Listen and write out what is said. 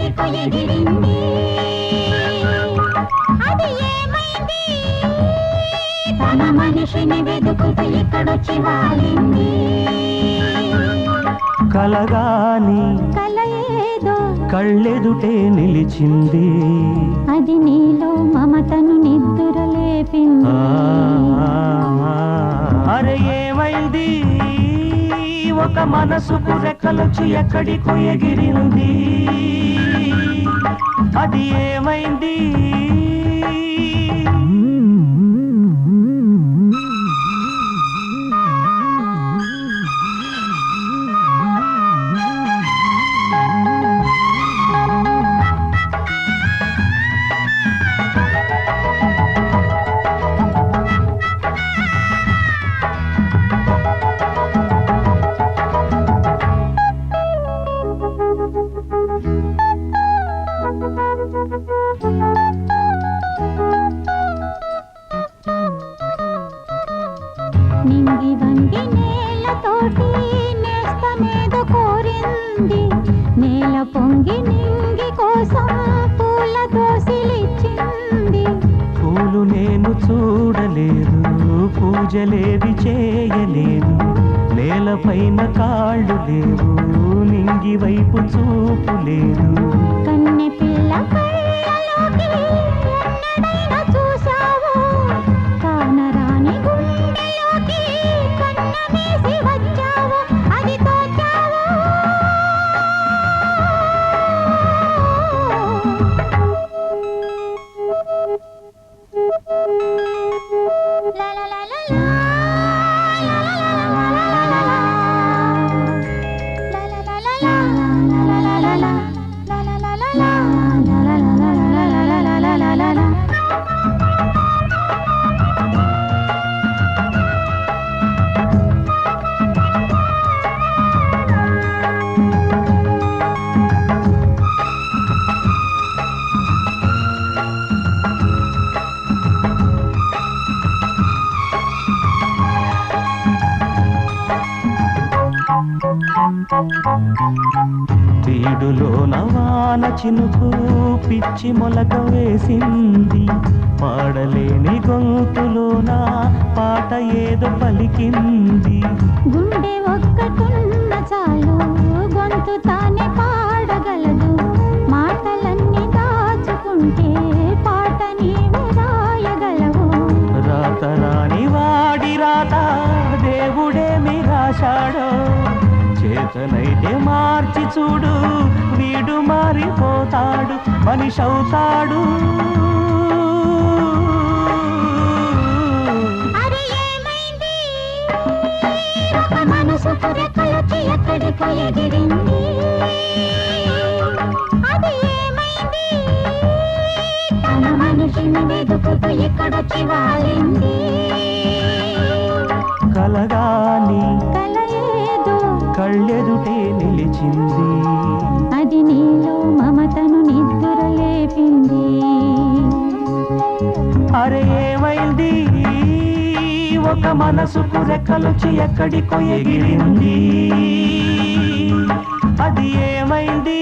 ఎక్కడికో ఎగిరింది. అది ఏమైంది? తన మనిషిని వెతుకుతూ ఇక్కడొచ్చి వాలింది. కలగాని కల ఏదో కళ్ళెదుటే నిలిచింది. అది నీలో మమతను నిద్దురలేపింది. అరే ఏమైంది? ఒక మనసుకు రెక్కలొచ్చి ఎక్కడికో ఎగిరింది. అది ఏమైంది? నింగి వంగి నేలతోటి నేస్తమేదో కోరింది. నేల పొంగి నింగి కోసం పూల దోసిలిచ్చింది. పూలు నేను చూడలేదు, పూజలేవి చేయలేదు. నేలపైన కాళ్ళు లేవు, నింగి వైపు చూపు లేదు. కన్నె పిల్ల కళ్ళలోకి ఎన్నడైనా చూశావో? కానరాని గుండెలోకి కన్నమేసి వచ్చావో? అది తోచావో? లా లా లా లా లా. తీడులో నవాన చినుకు పిచ్చి మొలక వేసింది. పాడలేని గొంతులోన పాట ఏదో పలికింది. గుండె ఒక్కటున్న చాలు గొంతు తానే పాడగలదు. మాటలన్నీ దాచుకుంటే పాట నీవే రాయగలవు. రాత రాని వాడి రాత దేవుడేమి రాశాడో. చేతనైతే మార్చి చూడు, వీడు మారిపోతాడు, మనిషి అవుతాడు. అది ఏమైంది? ఒక మనసుకు రెక్కలొచ్చి ఎక్కడికో ఎగిరింది. అది ఏమైంది? తన మనిషిని వెతుకుతూ ఇక్కడొచ్చి వాలింది. కలగాని కల ఏదో కళ్ళెదుటే నిలిచింది. అది నీలో మమతను నిద్దురలేపింది. అరే ఏమైంది? ఒక మనసుకు రెక్కలొచ్చి ఎక్కడికో ఎగిరింది. అది ఏమైంది?